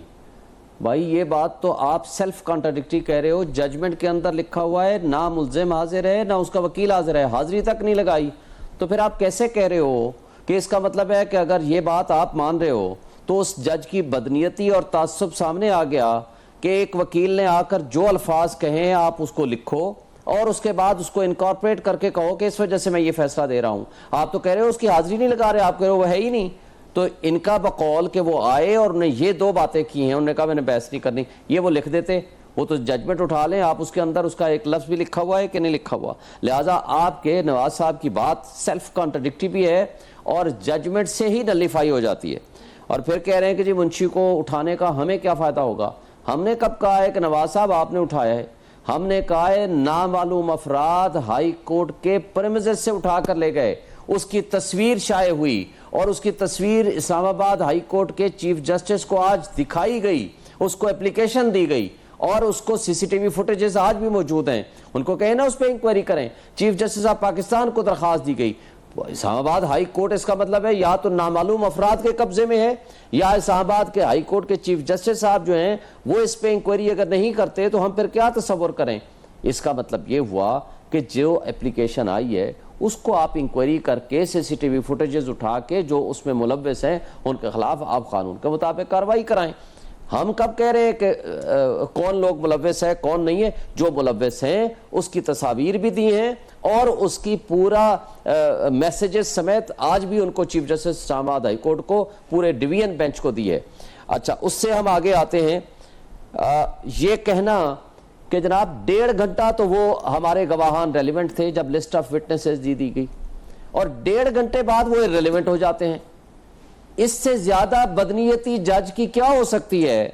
بھائی یہ بات تو آپ سیلف کانٹراڈکٹری کہہ رہے ہو. ججمنٹ کے اندر لکھا ہوا ہے نہ ملزم حاضر ہے نہ اس کا وکیل حاضر ہے, حاضری تک نہیں لگائی. تو پھر آپ کیسے کہہ رہے ہو کہ اس کا مطلب ہے کہ اگر یہ بات آپ مان رہے ہو تو اس جج کی بدنیتی اور تعصب سامنے آ گیا کہ ایک وکیل نے آ کر جو الفاظ کہیں آپ اس کو لکھو اور اس کے بعد اس کو انکارپوریٹ کر کے کہو کہ اس وجہ سے میں یہ فیصلہ دے رہا ہوں. آپ تو کہہ رہے ہو اس کی حاضری نہیں لگا رہے, آپ کہہ رہے ہو وہ ہے ہی نہیں. تو ان کا بقول کہ وہ آئے اور انہیں یہ 2 باتیں کی ہیں, انہوں نے کہا میں نے بحث نہیں کرنی, یہ وہ لکھ دیتے. وہ تو ججمنٹ اٹھا لیں آپ, اس کے اندر اس کا ایک لفظ بھی لکھا ہوا ہے کہ نہیں لکھا ہوا. لہٰذا آپ کے نواز صاحب کی بات سیلف کانٹراڈکٹری بھی ہے اور ججمنٹ سے ہی نلیفائی ہو جاتی ہے. اور پھر کہہ رہے ہیں کہ جی منشی کو اٹھانے کا ہمیں کیا فائدہ ہوگا. ہم نے کب کہا ہے کہ نواز صاحب آپ نے اٹھایا ہے؟ ہم نے کہا ہے نامعلوم افراد ہائی کورٹ کے پریمیسز سے اٹھا کر لے گئے, اس کی تصویر شائع ہوئی اور اس کی تصویر اسلام آباد ہائی کورٹ کے چیف جسٹس کو آج دکھائی گئی, اس کو اپلیکیشن دی گئی اور اس کو سی سی ٹی وی فوٹیجز آج بھی موجود ہیں. ان کو کہیں نا اس پہ انکوائری کریں. چیف جسٹس آف پاکستان کو درخواست دی گئی, اسلام آباد ہائی کورٹ اس کا مطلب ہے یا تو نامعلوم افراد کے قبضے میں ہے یا اسلام آباد کے ہائی کورٹ کے چیف جسٹس صاحب جو ہیں وہ اس پہ انکوائری اگر نہیں کرتے تو ہم پھر کیا تصور کریں. اس کا مطلب یہ ہوا کہ جو اپلیکیشن آئی ہے اس کو آپ انکوائری کر کے CCTV فوٹیجز اٹھا کے جو اس میں ملوث ہیں ان کے خلاف آپ قانون کے مطابق کارروائی کرائیں. ہم کب کہہ رہے ہیں کہ کون لوگ ملوث ہے کون نہیں ہے؟ جو ملوث ہیں اس کی تصاویر بھی دی ہیں اور اس کی پورا میسیجز سمیت آج بھی ان کو چیف جسٹس اسلام آباد ہائی کورٹ کو پورے ڈویژن بینچ کو دی ہے. اچھا اس سے ہم آگے آتے ہیں. یہ کہنا کہ جناب 1.5 گھنٹہ تو وہ ہمارے گواہان ریلیونٹ تھے جب لسٹ آف وٹنسز دی گئی اور 1.5 گھنٹے بعد وہ ریلیونٹ ہو جاتے ہیں. اس سے زیادہ بدنیتی جج کی کیا ہو سکتی ہے؟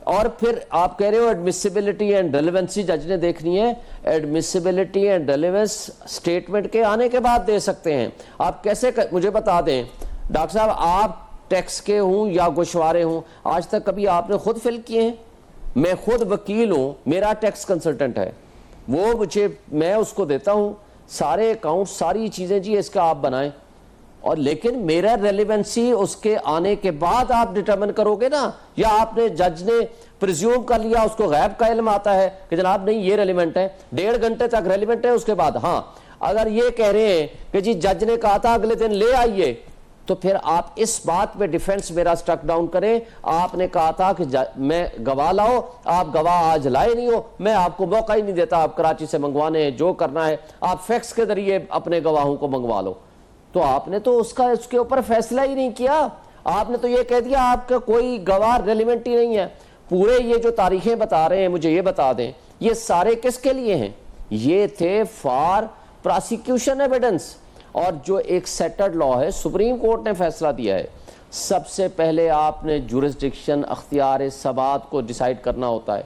اور پھر آپ کہہ رہے ہو ایڈمیسیبلٹی اینڈ ریلیونسی جج نے دیکھنی ہے. ایڈمیسیبلٹی اینڈ ریلیونس سٹیٹمنٹ کے آنے کے بعد دے سکتے ہیں. آپ کیسے مجھے بتا دیں ڈاکٹر صاحب، آپ ٹیکس کے ہوں یا گوشوارے ہوں، آج تک کبھی آپ نے خود فل کیے ہیں؟ میں خود وکیل ہوں، میرا ٹیکس کنسلٹنٹ ہے، وہ میں اس کو دیتا ہوں سارے اکاؤنٹ ساری چیزیں، جی اس کا آپ بنائیں، اور لیکن میرا ریلیونسی اس کے آنے کے بعد آپ ڈٹرمن کرو گے نا، یا آپ نے جج نے پریزیوم کر لیا، اس کو غیب کا علم آتا ہے کہ جناب نہیں یہ ریلیونٹ ہے، 1.5 گھنٹے تک ریلیونٹ ہے، اس کے بعد ہاں اگر یہ کہہ رہے ہیں کہ جی جج نے کہا تھا اگلے دن لے آئیے، تو پھر آپ اس بات پہ ڈیفنس میرا سٹک ڈاؤن کریں. آپ نے کہا تھا کہ میں گواہ لاؤ، آپ گواہ آج لائے نہیں ہو، میں آپ کو موقع ہی نہیں دیتا، آپ کراچی سے منگوانے ہیں، جو کرنا ہے آپ فیکس کے ذریعے اپنے گواہوں کو منگوا لو. تو آپ نے تو اس کے اوپر فیصلہ ہی نہیں کیا. آپ نے تو یہ کہہ دیا آپ کا کوئی گواہ ریلیونٹ ہی نہیں ہے. پورے یہ جو تاریخیں بتا رہے ہیں مجھے یہ بتا دیں یہ سارے کس کے لیے ہیں؟ یہ تھے فار پراسیکیوشن ایویڈنس. اور جو ایک سیٹلڈ لا ہے، سپریم کورٹ نے فیصلہ دیا ہے، سب سے پہلے آپ نے جورسڈکشن اختیار ثبات کو ڈیسائیڈ کرنا ہوتا ہے.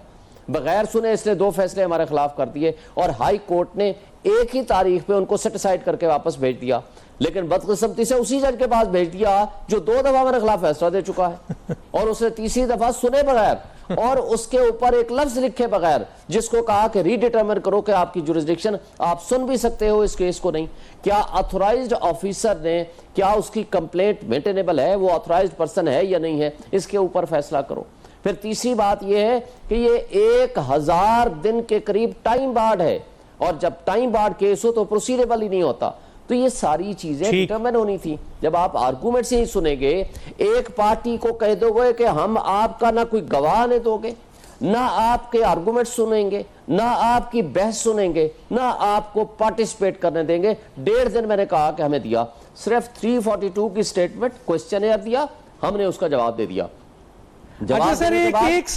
بغیر سنے اس نے 2 فیصلے ہمارے خلاف کر دیے اور ہائی کورٹ نے ایک ہی تاریخ پہ ان کو سیٹیسائیڈ کر کے واپس بھیج دیا، لیکن بدقسمتی سے اسی جج کے پاس بھیج دیا جو 2 دفعہ میرے خلاف فیصلہ دے چکا ہے اور اس نے تیسری دفعہ سنے بغیر اور اس کے اوپر ایک لفظ لکھے بغیر، جس کو کہا کہ ری ڈیٹرمن کرو کہ آپ کی جورسڈکشن، آپ سن بھی سکتے ہو اس کیس کو نہیں. کیا آتھورائزڈ آفیسر نے، کیا اس کی کمپلینٹ مینٹینیبل ہے، وہ آتھورائزڈ پرسن ہے یا نہیں ہے، اس کے اوپر فیصلہ کرو. پھر تیسری بات یہ ہے کہ یہ 1000 دن کے قریب ٹائم بارڈ ہے، اور جب ٹائم بارڈ کیس ہو تو پروسیڈیبل ہی نہیں ہوتا. تو یہ ساری چیزیں ڈیٹرمن ہونی تھی. جب آپ آرگومنٹ سے ہی سنیں گے، ایک پارٹی کو کہہ دو گے کہ ہم آپ کا نہ کوئی گواہ آنے دو گے، نہ آپ کے آرگومنٹ سنیں گے، نہ آپ کی بحث سنیں گے، نہ آپ کو پارٹیسپیٹ کرنے دیں گے. 1.5 دن میں نے کہا کہ ہمیں دیا، صرف 342 کی سٹیٹمنٹ کوسچن دیا، ہم نے اس کا جواب دے دیا. اچھا سر ایک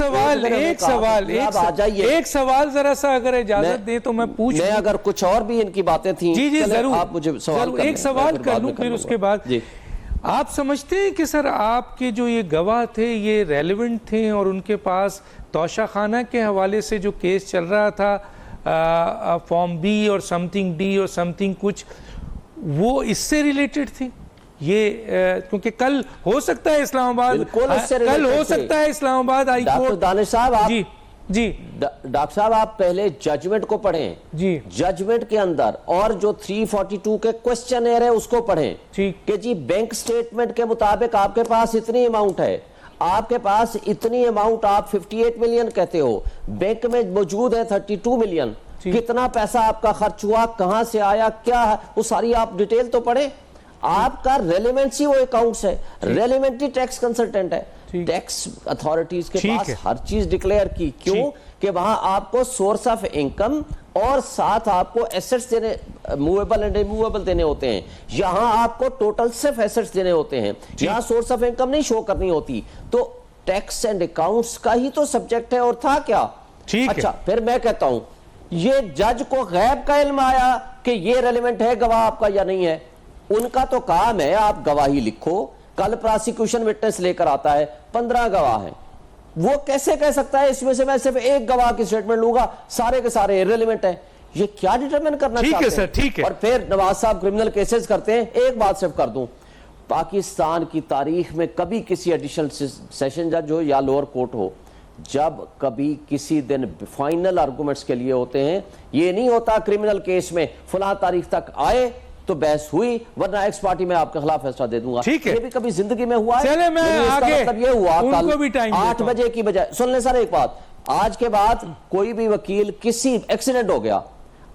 سوال ذرا سا اگر اجازت دے تو میں پوچھ لوں. میں اگر کچھ اور بھی ان کی باتیں تھیں جی ضرور، آپ مجھے سوال ایک سوال کر لوں پھر اس کے بعد. آپ سمجھتے ہیں کہ سر آپ کے جو یہ گواہ تھے یہ ریلیونٹ تھے اور ان کے پاس توشہ خانہ کے حوالے سے جو کیس چل رہا تھا فارم بی اور سم تھنگ ڈی اور سم تھنگ کچھ، وہ اس سے ریلیٹڈ تھی؟ یہ کیونکہ کل ہو سکتا ہے اسلام آباد ہائی کورٹ. دانش صاحب آپ جی ڈاکٹر صاحب آپ پہلے ججمنٹ کو پڑھیں. جی ججمنٹ کے اندر اور جو 342 کے کوسچنئر ہے اس کو پڑھیں کہ جی بینک سٹیٹمنٹ کے مطابق آپ کے پاس اتنی اماؤنٹ ہے، آپ کے پاس اتنی اماؤنٹ، آپ 58 ملین کہتے ہو، بینک میں موجود ہے 32 ملین. کتنا پیسہ آپ کا خرچ ہوا، کہاں سے آیا، کیا ہے، وہ ساری آپ ڈیٹیل تو پڑھیں. آپ کا ریلیونسی وہ اکاؤنٹس ہے، ریلیونٹی ٹیکس کنسلٹنٹ ہے. ٹیکس اتھارٹیز کے پاس ہر چیز ڈکلیئر کی، کیوں کہ وہاں آپ کو سورس آف انکم اور ساتھ آپ کو ایسٹس دینے، موویبل اینڈ ریموویبل دینے ہوتے ہیں. یہاں آپ کو ٹوٹل صرف ایسٹس دینے ہوتے ہیں، یہاں سورس آف انکم نہیں شو کرنی ہوتی. تو ٹیکس اینڈ اکاؤنٹس کا ہی تو سبجیکٹ ہے، اور تھا کیا. اچھا پھر میں کہتا ہوں یہ جج کو غیب کا علم آیا کہ یہ ریلیونٹ ہے گواہ آپ کا یا نہیں ہے. ان کا تو کام ہے آپ گواہی لکھو. کل پراسیکیوشن وٹنس لے کر آتا ہے 15 گواہ ہیں، وہ کیسے کہہ سکتا ہے اس میں سے میں صرف ایک گواہ کی سٹیٹمنٹ لوں گا، سارے کے سارے ایرریلیونٹ ہیں؟ یہ کیا ڈیٹرمن کرنا چاہتے ہیں؟ اور پھر نواز صاحب کرمنل کیسز کرتے ہیں. ایک بات صرف کر دوں، پاکستان کی تاریخ میں کبھی کسی ایڈیشنل سیشن جج ہو یا لوور کورٹ ہو، جب کبھی کسی دن فائنل آرگومنٹس کے لیے ہوتے ہیں، یہ نہیں ہوتا کرمنل کیس میں فلاں تاریخ تک آئے تو بحث ہوئی، ورنہ ایکس پارٹی میں آپ کے خلاف فیصلہ دے دوں گا. ٹھیک ہے. یہ بھی کبھی زندگی میں ہوا ہے. چلے میں آگے مطلب یہ ہوا ان کو بھی ٹائم 8 بجے کی بجائے، سن لیں سر ایک بات، آج کے بعد کوئی بھی وکیل کسی ایکسیڈنٹ ہو گیا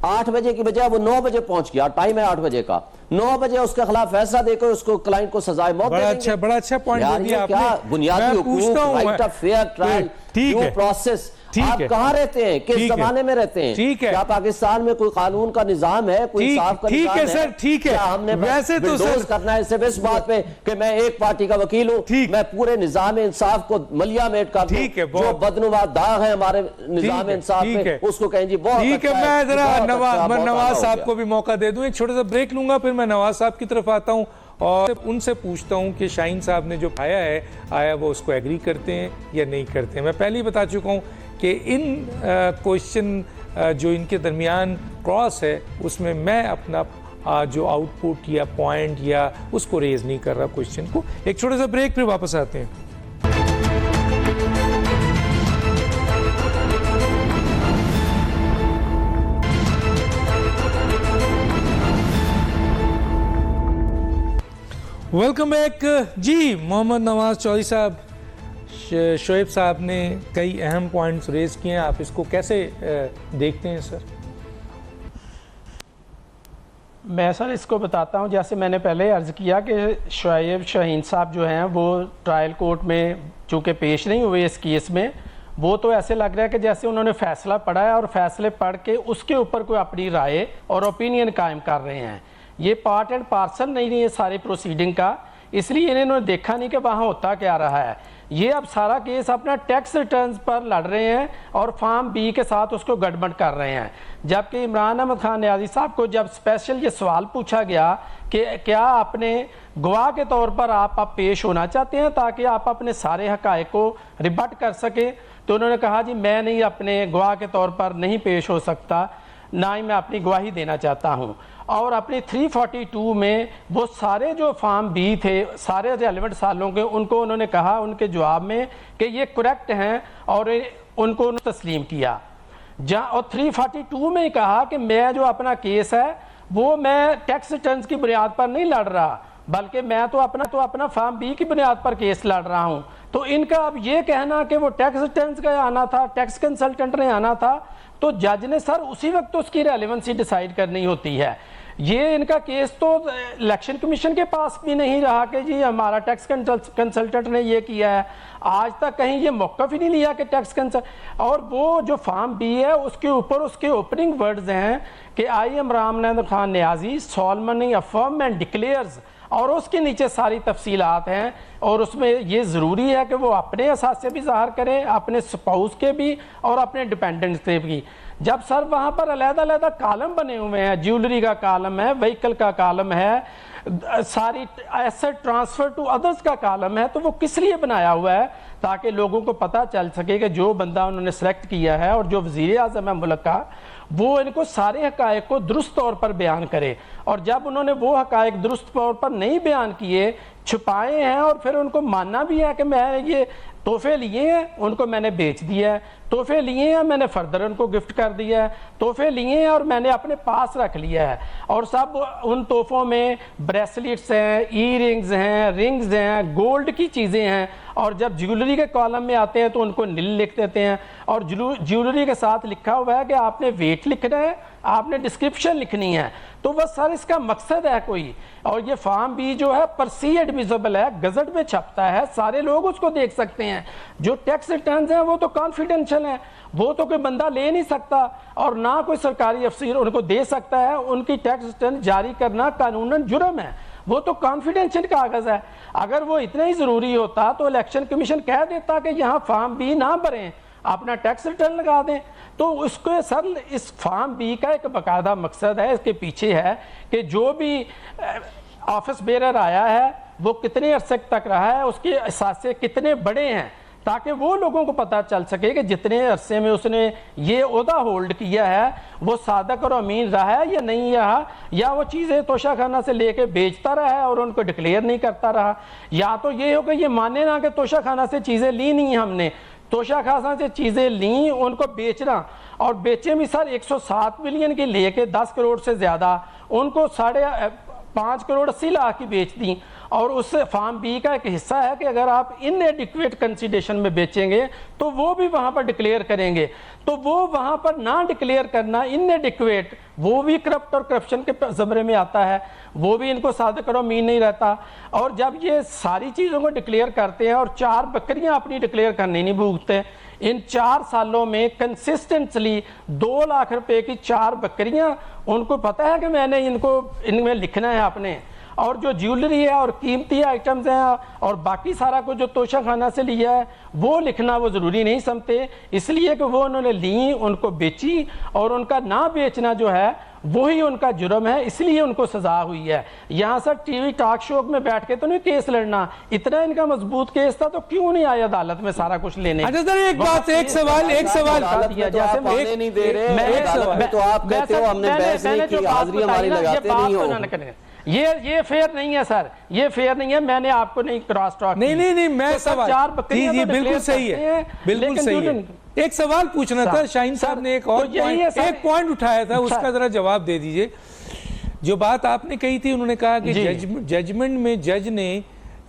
8 بجے کی بجائے وہ 9 بجے پہنچ گیا، ٹائم ہے 8 بجے کا، 9 بجے اس کے خلاف فیصلہ دے کر اس کو کلائنٹ کو سزائے موت دے دیں گے. بڑا اچھا پوائنٹ دیا آپ نے. کیا بنیادی حقوق، right of fear trial, due process. آپ کہاں رہتے ہیں، کس زمانے میں رہتے ہیں؟ کیا پاکستان میں کوئی قانون کا نظام ہے، کوئی انصاف کا نظام ہے؟ ٹھیک ہے سر، ٹھیک ہے. کیا ہم نے بلڈوز کرنا ہے صرف اس بات پہ کہ میں ایک پارٹی کا وکیل ہوں، میں پورے نظام انصاف کو ملیا میٹ کر دوں؟ جو بدنما داغ ہے ہمارے نظام انصاف میں اس کو کہیں جی بہت ٹھیک ہے. میں ذرا نواز صاحب کو بھی موقع دے دوں، ایک چھوٹا سا بریک لوں گا، پھر میں نواز صاحب کی طرف آتا ہوں اور ان سے پوچھتا ہوں کہ شاہین صاحب نے جو پایا ہے آیا وہ اس کو ایگری کرتے ہیں یا نہیں کرتے ہیں. میں پہلے ہی بتا چکا ہوں کہ ان کوشچن جو ان کے درمیان کراس ہے اس میں اپنا جو آؤٹ پٹ یا پوائنٹ یا اس کو ریز نہیں کر رہا کوشچن کو. ایک چھوٹا سا بریک پھر واپس آتے ہیں. Welcome back. جی محمد نواز چودھری صاحب، شعیب صاحب نے کئی اہم پوائنٹس ریز کیے ہیں، آپ اس کو کیسے دیکھتے ہیں سر؟ میں سر اس کو بتاتا ہوں، جیسے میں نے پہلے عرض کیا کہ شعیب شاہین صاحب جو ہیں وہ ٹرائل کورٹ میں چونکہ پیش نہیں ہوئے اس کیس میں، وہ تو ایسے لگ رہا ہے کہ جیسے انہوں نے فیصلہ پڑھا ہے اور فیصلے پڑھ کے اس کے اوپر کوئی اپنی رائے اور اوپینین قائم کر رہے ہیں. یہ پارٹ اینڈ پارسل نہیں ہے سارے پروسیڈنگ کا، اس لیے انہوں نے دیکھا نہیں کہ وہاں ہوتا کیا رہا ہے. یہ اب سارا کیس اپنا ٹیکس ریٹرنز پر لڑ رہے ہیں اور فارم بی کے ساتھ اس کو گڑبڑ کر رہے ہیں. جبکہ عمران احمد خان نیازی صاحب کو جب اسپیشل یہ سوال پوچھا گیا کہ کیا اپنے گواہ کے طور پر آپ پیش ہونا چاہتے ہیں تاکہ آپ اپنے سارے حقائق کو ریبٹ کر سکیں، تو انہوں نے کہا جی میں نہیں اپنے گواہ کے طور پر نہیں پیش ہو سکتا، نہ ہی میں اپنی گواہی دینا چاہتا ہوں. اور اپنی 342 میں وہ سارے جو فارم بی تھے سارے ریلیونٹ سالوں کے، ان کو انہوں نے کہا ان کے جواب میں کہ یہ کریکٹ ہیں اور ان کو تسلیم کیا. اور 342 میں کہا کہ میں جو اپنا کیس ہے وہ میں ٹیکس ریٹرنز کی بنیاد پر نہیں لڑ رہا، بلکہ میں تو اپنا فارم بی کی بنیاد پر کیس لڑ رہا ہوں. تو ان کا اب یہ کہنا کہ وہ ٹیکس ریٹرنز کا آنا تھا، ٹیکس کنسلٹنٹ نے آنا تھا، تو جج نے سر اسی وقت اس کی ریلیونسی ڈیسائیڈ کرنی ہوتی ہے. یہ ان کا کیس تو الیکشن کمیشن کے پاس بھی نہیں رہا کہ جی ہمارا ٹیکس کنسلٹنٹ نے یہ کیا ہے، آج تک کہیں یہ موقف ہی نہیں لیا کہ ٹیکس کنسلٹنٹ. اور وہ جو فارم بی ہے اس کے اوپر اس کے اوپننگ ورڈز ہیں کہ آئی عمران احمد خان نیازی سالمنی افرم اینڈ ڈکلیئرز، اور اس کے نیچے ساری تفصیلات ہیں اور اس میں یہ ضروری ہے کہ وہ اپنے اثاثے بھی ظاہر کریں، اپنے سپاؤس کے بھی اور اپنے ڈیپینڈنٹس کے بھی. جب سر وہاں پر علیحدہ علیحدہ کالم بنے ہوئے ہیں، جیولری کا کالم ہے، وہیکل کا کالم ہے، ساری ایسٹ ٹرانسفر ٹو ادرس کا کالم ہے، تو وہ کس لیے بنایا ہوا ہے؟ تاکہ لوگوں کو پتہ چل سکے کہ جو بندہ انہوں نے سلیکٹ کیا ہے اور جو وزیر اعظم ہے ملک کا، وہ ان کو سارے حقائق کو درست طور پر بیان کرے. اور جب انہوں نے وہ حقائق درست طور پر نہیں بیان کیے، چھپائے ہیں، اور پھر ان کو ماننا بھی ہے کہ میں یہ تحفے لیے ہیں، ان کو میں نے بیچ دیا ہے، تحفے لیے ہیں میں نے فردر ان کو گفٹ کر دیا ہے، تحفے لیے ہیں اور میں نے اپنے پاس رکھ لیا ہے. اور سب ان تحفوں میں بریسلیٹس ہیں، ای رنگز ہیں، رنگز ہیں، گولڈ کی چیزیں ہیں. اور جب جیولری کے کالم میں آتے ہیں تو ان کو نل لکھ دیتے ہیں، اور جیولری کے ساتھ لکھا ہوا ہے کہ آپ نے ویٹ لکھنا ہے، آپ نے ڈسکرپشن لکھنی ہے. تو بس سر اس کا مقصد ہے کوئی. اور یہ فارم بی جو ہے پرسی ایڈمیزبل ہے، گزٹ میں چھپتا ہے، سارے لوگ اس کو دیکھ سکتے ہیں. جو ٹیکس ریٹرنز ہیں وہ تو کانفیڈینشل ہیں، وہ تو کوئی بندہ لے نہیں سکتا اور نہ کوئی سرکاری افسر ان کو دے سکتا ہے. ان کی ٹیکس ریٹرن جاری کرنا قانوناً جرم ہے، وہ تو کانفیڈینشل کاغذ ہے. اگر وہ اتنا ہی ضروری ہوتا تو الیکشن کمیشن کہہ دیتا کہ یہاں فارم بی نہ بھریں، اپنا ٹیکس ریٹرن لگا دیں. تو اس کو سر اس فارم بی کا ایک باقاعدہ مقصد ہے، اس کے پیچھے ہے کہ جو بھی آفس بیرر آیا ہے وہ کتنے عرصے تک رہا ہے، اس کے اثاثے کتنے بڑے ہیں، تاکہ وہ لوگوں کو پتہ چل سکے کہ جتنے عرصے میں اس نے یہ عہدہ ہولڈ کیا ہے وہ صادق اور امین رہا ہے یا نہیں رہا، یا وہ چیزیں توشہ خانہ سے لے کے بیچتا رہا ہے اور ان کو ڈکلیئر نہیں کرتا رہا. یا تو یہ ہو کہ یہ مانے نہ کہ توشہ خانہ سے چیزیں لی نہیں ہم نے، توشہ خانہ سے چیزیں لیں، ان کو بیچنا اور بیچے بھی سر 107 ملین کی لے کے 10 کروڑ سے زیادہ ان کو 5.80 کروڑ کی بیچ دیں. اور اس سے فارم بی کا ایک حصہ ہے کہ اگر آپ ان ایڈیکویٹ کنسیڈریشن میں بیچیں گے تو وہ بھی وہاں پر ڈکلیئر کریں گے. تو وہ وہاں پر نہ ڈکلیئر کرنا ان ایڈیکویٹ وہ بھی کرپٹ اور کرپشن کے زمرے میں آتا ہے, وہ بھی ان کو صادق اور امین نہیں رہتا. اور جب یہ ساری چیزوں کو ڈکلیئر کرتے ہیں اور 4 بکریاں اپنی ڈکلیئر کرنی نہیں بھوگتے, ان 4 سالوں میں کنسسٹنٹلی 2 لاکھ روپے کی 4 بکریاں, ان کو پتہ ہے کہ میں نے ان میں لکھنا ہے اپنے, اور جو جیولری ہے اور قیمتی آئٹمز ہیں اور باقی سارا کچھ جو توشہ خانہ سے لیا ہے وہ لکھنا وہ ضروری نہیں سمجھتے, اس لیے کہ وہ انہوں نے لیں, ان کو بیچی, اور ان کا نہ بیچنا جو ہے وہی ان کا جرم ہے, اس لیے ان کو سزا ہوئی ہے. یہاں سر ٹی وی ٹاک شو میں بیٹھ کے تو نہیں کیس لڑنا, اتنا ان کا مضبوط کیس تھا تو کیوں نہیں آئے عدالت میں سارا کچھ لینے. اچھا سر ایک بات, ایک سوال نہیں دے رہے تو آپ کہتے ہو ہم نے بحث نہیں کی, حاضری ہماری لگاتے نہیں ہو. یہ فیئر نہیں ہے سر, یہ فیئر نہیں ہے. میں نے آپ کو نہیں کراس ٹاک, نہیں میں سوال, جی بالکل صحیح ہے, بالکل صحیح ہے. ایک سوال پوچھنا تھا, شاہین صاحب نے ایک اور پوائنٹ اٹھایا تھا, اس کا ذرا جواب دے دیجئے. جو بات آپ نے کہی تھی, انہوں نے کہا کہ ججمنٹ میں جج نے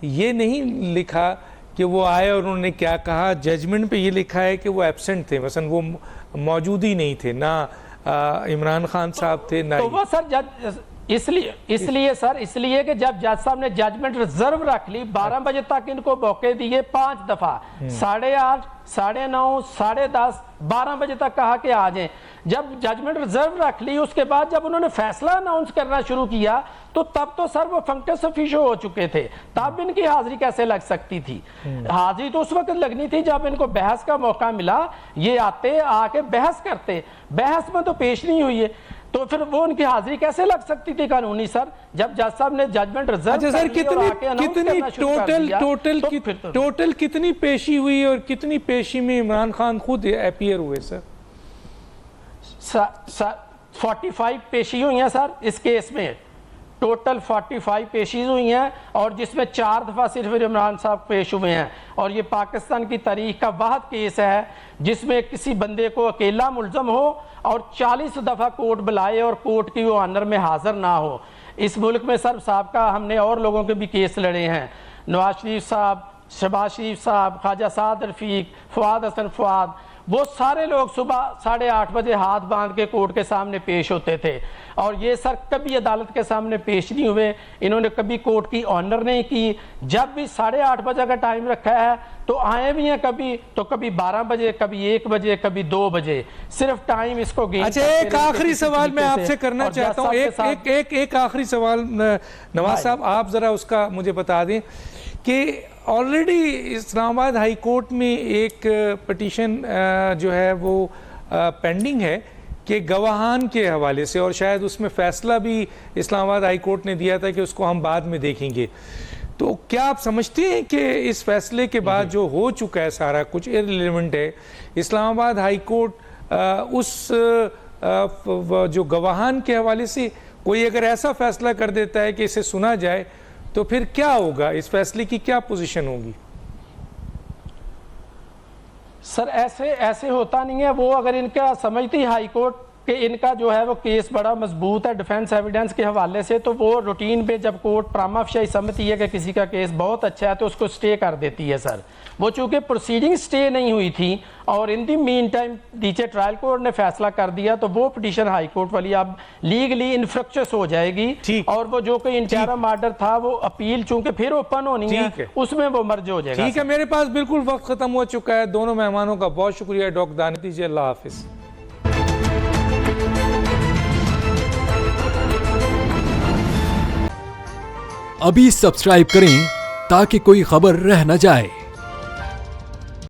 یہ نہیں لکھا کہ وہ آئے اور انہوں نے کیا کہا, ججمنٹ پہ یہ لکھا ہے کہ وہ ایبسنٹ تھے, مثلا وہ موجود ہی نہیں تھے, نہ عمران خان صاحب تھے نہ. تو وہ سر جج اس لیے کہ جب جج صاحب نے ججمنٹ ریزرو رکھ لی, 12 بجے تک ان کو موقع دیے 5 دفعہ, 8:30, 9:30, 10:30, 12 بجے تک کہا کہ آ جائیں. جب ججمنٹ ریزرو رکھ لی, اس کے بعد جب انہوں نے فیصلہ اناؤنس کرنا شروع کیا تو تب تو سر وہ فنکٹس آفیشو ہو چکے تھے, تب ان کی حاضری کیسے لگ سکتی تھی؟ حاضری تو اس وقت لگنی تھی جب ان کو بحث کا موقع ملا, یہ آتے آ کے بحث کرتے, بحث میں تو پیش نہیں ہوئی ہے, تو پھر وہ ان کی حاضری کیسے لگ سکتی تھی قانونی سر, جب جج صاحب نے ججمنٹ ریزرو کر لی اور آ کے اناؤنس کرنا شروع کر دیا. ٹوٹل کتنی پیشی ہوئی اور کتنی پیشی میں عمران خان خود اپیئر ہوئے سر؟ 45 پیشی ہوئی ہیں سر اس کیس میں, ٹوٹل 45 پیشیز ہوئی ہیں, اور جس میں 4 دفعہ صرف عمران صاحب پیش ہوئے ہیں. اور یہ پاکستان کی تاریخ کا واحد کیس ہے جس میں کسی بندے کو اکیلا ملزم ہو اور 40 دفعہ کورٹ بلائے اور کورٹ کی وہ آنر میں حاضر نہ ہو. اس ملک میں سر صاحب کا ہم نے اور لوگوں کے بھی کیس لڑے ہیں, نواز شریف صاحب, شہباز شریف صاحب, خواجہ سعد رفیق, فواد حسن فواد, وہ سارے لوگ صبح 8:30 بجے ہاتھ باندھ کے کورٹ کے سامنے پیش ہوتے تھے, اور یہ سر کبھی عدالت کے سامنے پیش نہیں ہوئے, انہوں نے کبھی کورٹ کی آنر نہیں کی. جب بھی 8:30 بجے کا ٹائم رکھا ہے تو آئے بھی ہیں, کبھی 12 بجے, کبھی 1 بجے, کبھی 2 بجے, صرف ٹائم اس کو گین. اچھا ایک آخری سوال میں آپ سے کرنا چاہتا ہوں, ایک آخری سوال نواز صاحب, آپ ذرا اس کا مجھے بتا دیں کہ آلریڈی اسلام آباد ہائی کورٹ میں ایک پٹیشن جو ہے وہ پینڈنگ ہے کہ گواہان کے حوالے سے, اور شاید اس میں فیصلہ بھی اسلام آباد ہائی کورٹ نے دیا تھا کہ اس کو ہم بعد میں دیکھیں گے. تو کیا آپ سمجھتے ہیں کہ اس فیصلے کے بعد جو ہو چکا ہے سارا کچھ ارریلیونٹ ہے؟ اسلام آباد ہائی کورٹ اس جو گواہان کے حوالے سے کوئی اگر ایسا فیصلہ کر دیتا ہے کہ اسے سنا جائے تو پھر کیا ہوگا, اس فیصلے کی کیا پوزیشن ہوگی؟ سر ایسے ہوتا نہیں ہے. وہ اگر ان کا سمجھتی ہائی کورٹ کہ ان کا جو ہے وہ کیس بڑا مضبوط ہے ڈیفینس ایویڈنس کے حوالے سے, تو وہ روٹین پہ جب کورٹ پراما فشائی سمجھتی ہے کہ کسی کا کیس بہت اچھا ہے تو اس کو سٹے کر دیتی ہے سر. وہ چونکہ پروسیڈنگ سٹے نہیں ہوئی تھی اور ان دی مین ٹائم نیچے ٹرائل کورٹ نے فیصلہ کر دیا, تو وہ پٹیشن ہائی کورٹ والی اب لیگلی انفرکچس ہو جائے گی, اور وہ جو کوئی انٹرم آرڈر تھا وہ اپیل چونکہ پھر اوپن ہونی ہے اس میں وہ مرج ہو جائے گا. ٹھیک ہے, میرے پاس بالکل وقت ختم ہو چکا ہے. دونوں مہمانوں کا بہت شکریہ. ڈاکٹر دانیتی جی, اللہ حافظ. ابھی سبسکرائب کریں تاکہ کوئی خبر رہ نہ جائے.